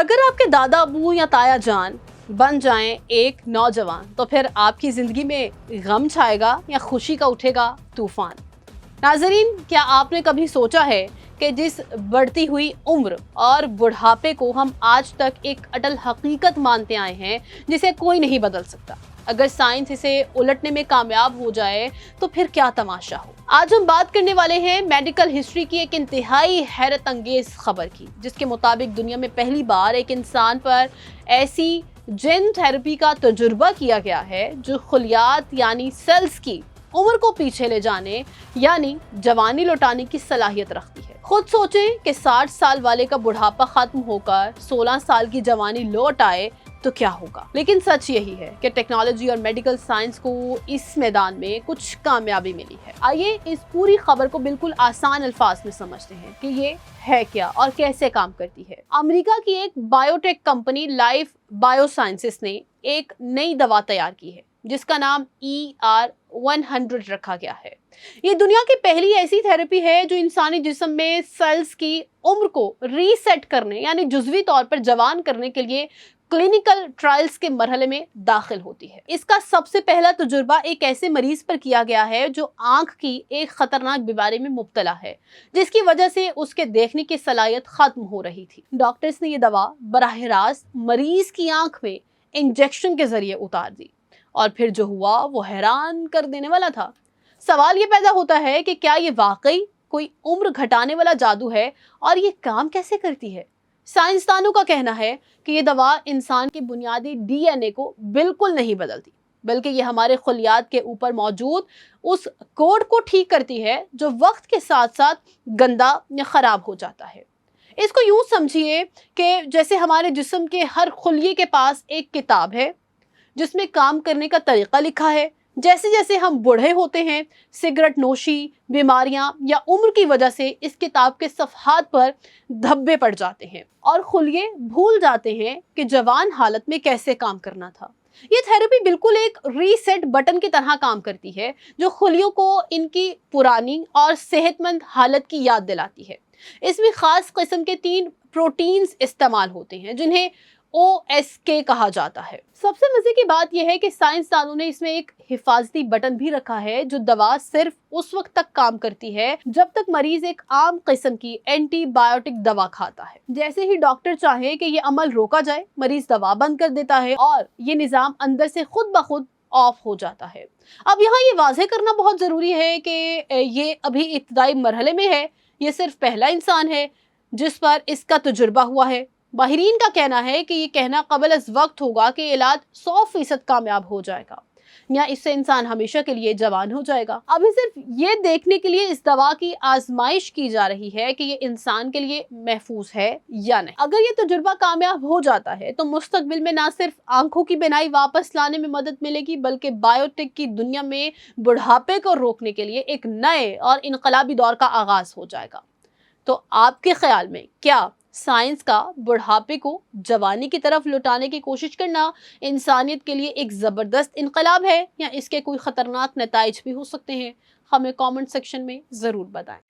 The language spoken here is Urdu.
اگر آپ کے دادا ابو یا تایا جان بن جائیں ایک نوجوان تو پھر آپ کی زندگی میں غم چھائے گا یا خوشی کا اٹھے گا طوفان؟ ناظرین، کیا آپ نے کبھی سوچا ہے کہ جس بڑھتی ہوئی عمر اور بڑھاپے کو ہم آج تک ایک اٹل حقیقت مانتے آئے ہیں جسے کوئی نہیں بدل سکتا، اگر سائنس اسے الٹنے میں کامیاب ہو جائے تو پھر کیا تماشا ہو؟ آج ہم بات کرنے والے ہیں میڈیکل ہسٹری کی ایک انتہائی حیرت انگیز خبر کی، جس کے مطابق دنیا میں پہلی بار ایک انسان پر ایسی جین تھراپی کا تجربہ کیا گیا ہے جو خلیات یعنی سیلز کی عمر کو پیچھے لے جانے یعنی جوانی لوٹانے کی صلاحیت رکھتی ہے۔ خود سوچیں کہ 60 سال والے کا بڑھاپا ختم ہو کر 16 سال کی جوانی لوٹ آئے تو کیا ہوگا؟ لیکن سچ یہی ہے کہ ٹیکنالوجی اور میڈیکل سائنس کو اس میدان میں کچھ کامیابی ملی ہے۔ آئیے اس پوری خبر کو بالکل آسان الفاظ میں سمجھتے ہیں کہ یہ ہے کیا اور کیسے کام کرتی ہے۔ امریکہ کی ایک biotech company life bio sciences نے ایک نئی دوا تیار کی ہے جس کا نام ER100 رکھا گیا ہے۔ یہ دنیا کی پہلی ایسی تھراپی ہے جو انسانی جسم میں سیلز کی عمر کو ری سیٹ کرنے یعنی جزوی طور پر جوان کرنے کے لیے کلینیکل ٹرائلز کے مرحلے میں داخل ہوتی ہے۔ اس کا سب سے پہلا تجربہ ایک ایسے مریض پر کیا گیا ہے جو آنکھ کی ایک خطرناک بیماری میں مبتلا ہے، جس کی وجہ سے اس کے دیکھنے کی صلاحیت ختم ہو رہی تھی۔ ڈاکٹرز نے یہ دوا براہ راست مریض کی آنکھ میں انجیکشن کے ذریعے اتار دی، اور پھر جو ہوا وہ حیران کر دینے والا تھا۔ سوال یہ پیدا ہوتا ہے کہ کیا یہ واقعی کوئی عمر گھٹانے والا جادو ہے، اور یہ کام کیسے کرتی ہے؟ سائنسدانوں کا کہنا ہے کہ یہ دوا انسان کے بنیادی DNA کو بالکل نہیں بدلتی، بلکہ یہ ہمارے خلیات کے اوپر موجود اس کوڈ کو ٹھیک کرتی ہے جو وقت کے ساتھ ساتھ گندا یا خراب ہو جاتا ہے۔ اس کو یوں سمجھیے کہ جیسے ہمارے جسم کے ہر خلیے کے پاس ایک کتاب ہے جس میں کام کرنے کا طریقہ لکھا ہے۔ جیسے جیسے ہم بوڑھے ہوتے ہیں، سگریٹ نوشی، بیماریاں یا عمر کی وجہ سے اس کتاب کے صفحات پر دھبے پڑ جاتے ہیں اور خلیے بھول جاتے ہیں کہ جوان حالت میں کیسے کام کرنا تھا۔ یہ تھراپی بالکل ایک ری سیٹ بٹن کی طرح کام کرتی ہے جو خلیوں کو ان کی پرانی اور صحت مند حالت کی یاد دلاتی ہے۔ اس میں خاص قسم کے 3 پروٹینز استعمال ہوتے ہیں جنہیں OSK کہا جاتا ہے۔ سب سے مزے کی بات یہ ہے کہ سائنسدانوں نے اس میں ایک حفاظتی بٹن بھی رکھا ہے جو دوا صرف اس وقت تک کام کرتی ہے جب تک مریض ایک عام قسم کی اینٹی بایوٹک دوا کھاتا ہے۔ جیسے ہی ڈاکٹر چاہے کہ یہ عمل روکا جائے، مریض دوا بند کر دیتا ہے اور یہ نظام اندر سے خود بخود آف ہو جاتا ہے۔ اب یہاں یہ واضح کرنا بہت ضروری ہے کہ یہ ابھی ابتدائی مرحلے میں ہے، یہ صرف پہلا انسان ہے جس پر اس کا تجربہ ہوا ہے۔ ماہرین کا کہنا ہے کہ یہ کہنا قبل از وقت ہوگا کہ علاج 100% کامیاب ہو جائے گا یا اس سے انسان ہمیشہ کے لیے جوان ہو جائے گا۔ ابھی صرف یہ دیکھنے کے لیے اس دوا کی آزمائش کی جا رہی ہے کہ یہ انسان کے لیے محفوظ ہے یا نہیں۔ اگر یہ تجربہ کامیاب ہو جاتا ہے تو مستقبل میں نہ صرف آنکھوں کی بینائی واپس لانے میں مدد ملے گی بلکہ بایوٹیک کی دنیا میں بڑھاپے کو روکنے کے لیے ایک نئے اور انقلابی دور کا آغاز ہو جائے گا۔ تو آپ کے خیال میں کیا سائنس کا بڑھاپے کو جوانی کی طرف لوٹانے کی کوشش کرنا انسانیت کے لیے ایک زبردست انقلاب ہے، یا اس کے کوئی خطرناک نتائج بھی ہو سکتے ہیں؟ ہمیں کامنٹ سیکشن میں ضرور بتائیں۔